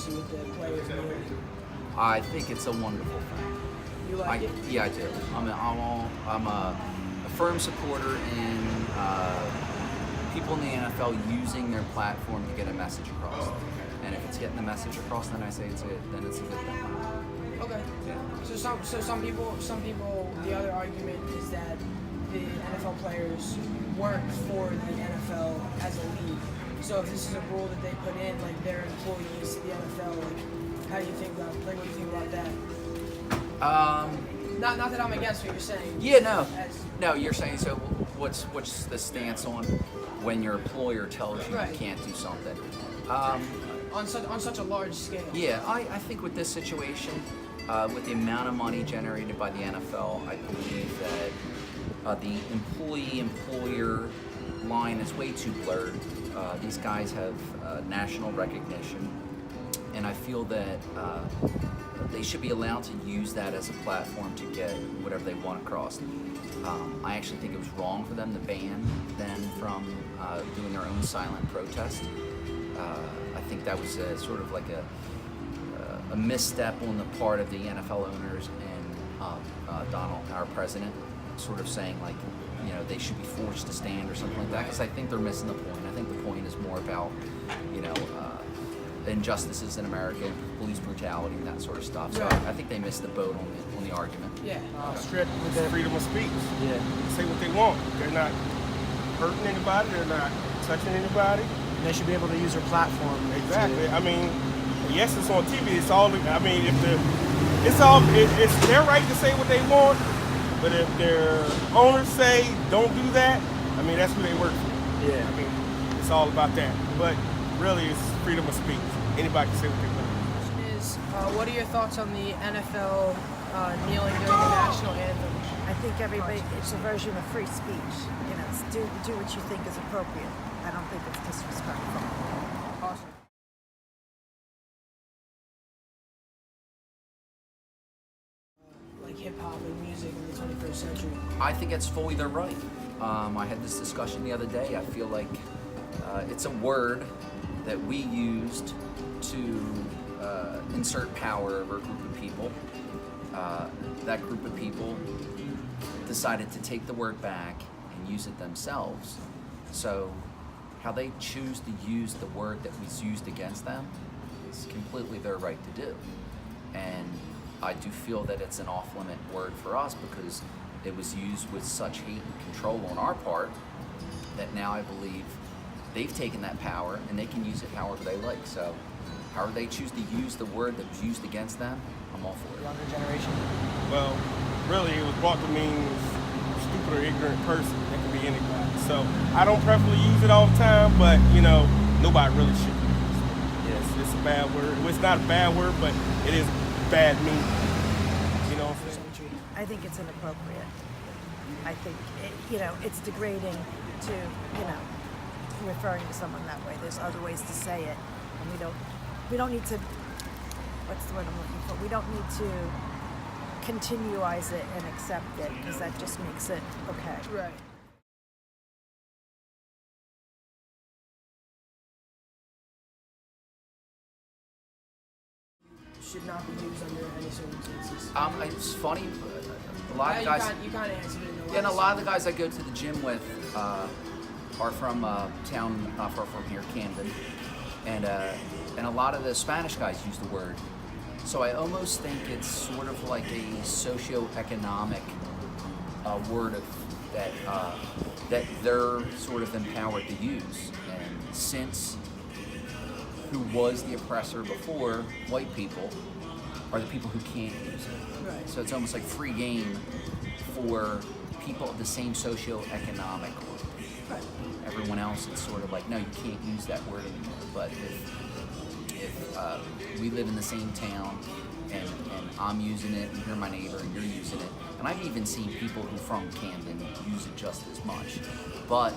controversy with the players kneeling? I think it's a wonderful thing. You like it? Yeah, I do. I'm a firm supporter in people in the NFL using their platform to get a message across. And if it's getting the message across, then I say it's a good thing. Okay. Yeah. So some people, the other argument is that the NFL players work for the NFL as a league. So if this is a rule that they put in, like they're employees to the NFL, like how do you think about, like what do you think about that? Not that I'm against what you're saying. Yeah, no, you're saying, so what's the stance on when your employer tells you you can't do something? On such a large scale. Yeah, I think with this situation, with the amount of money generated by the NFL, I believe that the employee-employer line is way too blurred. These guys have national recognition, and I feel that they should be allowed to use that as a platform to get whatever they want across. I actually think it was wrong for them to ban them from doing their own silent protest. I think that was sort of like a misstep on the part of the NFL owners and Donald, our president, sort of saying like, you know, they should be forced to stand or something like that, because I think they're missing the point. I think the point is more about, you know, injustices in America, police brutality, and that sort of stuff. So I think they missed the boat on the argument. Yeah. Strict with the freedom of speech. Yeah. Say what they want. They're not hurting anybody. They're not touching anybody. And they should be able to use their platform. Exactly. I mean, yes, it's on TV. It's all. I mean, it's their right to say what they want. But if their owners say don't do that, I mean, that's who they work for. Yeah. I mean, it's all about that. But really, it's freedom of speech. Anybody can say what they want. What are your thoughts on the NFL kneeling during the national anthem? I think everybody, it's a version of free speech. You know, it's do what you think is appropriate. I don't think it's disrespectful. Awesome. Like hip hop and music in the 21st century. I think it's fully their right. I had this discussion the other day. I feel like it's a word that we used to insert power over a group of people. That group of people decided to take the word back and use it themselves. So how they choose to use the word that was used against them is completely their right to do. And I do feel that it's an off-limit word for us because it was used with such hate and control on our part that now I believe they've taken that power and they can use it however they like. So however they choose to use the word that was used against them, I'm all for it. Younger generation. Well, really, it was brought to mean stupid or ignorant person. That could be anybody. So I don't preferably use it all the time, but you know, nobody really should use it. Yes, it's a bad word. Well, it's not a bad word, but it is bad meaning. You know what I'm saying? I think it's inappropriate. I think, you know, it's degrading to, you know, referring to someone that way. There's other ways to say it, and we don't need to, what's the word I'm looking for? We don't need to continuize it and accept it, because that just makes it okay. Right. Should not be used under any circumstances. It's funny, a lot of guys. You kind of answered it in the last. Yeah, and a lot of the guys I go to the gym with are from town not far from here, Camden, and a lot of the Spanish guys use the word. So I almost think it's sort of like a socio-economic word that they're sort of empowered to use. And since who was the oppressor before, white people, are the people who can't use it. Right. So it's almost like free game for people of the same socio-economic group. Right. Everyone else, it's sort of like, no, you can't use that word anymore. But if we live in the same town and I'm using it, and you're my neighbor and you're using it, and I've even seen people who from Camden use it just as much. But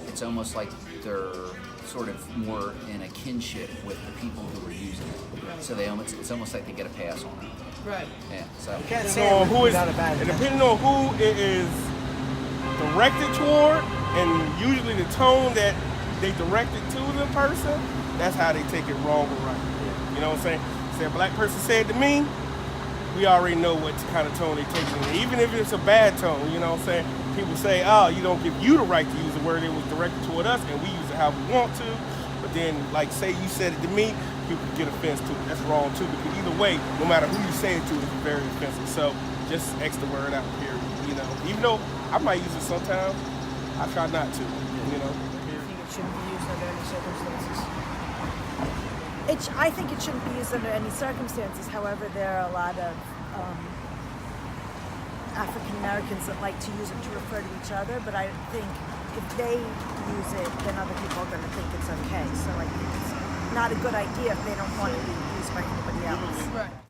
it's almost like they're sort of more in a kinship with the people who are using it. Right. So it's almost like they get a pass on it. Right. Yeah. So Depending on who it is directed toward, and usually the tone that they direct it to the person, that's how they take it wrong or right. You You know what I'm saying? Say a black person said to me, we already know what kind of tone they take it in. Even if it's a bad tone, you know what I'm saying? People say, oh, you don't give you the right to use the word. It was directed toward us, and we use it how we want to. But then, like, say you said it to me, people get offense to it. That's wrong, too, because either way, no matter who you say it to, it's very offensive. So just X the word out, period. You know, even though I might use it sometimes, I try not to, you know. Do you think it shouldn't be used under any circumstances? I think it shouldn't be used under any circumstances. However, there are a lot of African Americans that like to use it to refer to each other, but I think if they use it, then other people are going to think it's okay. So I think it's not a good idea if they don't want it to be used by anybody else. Right.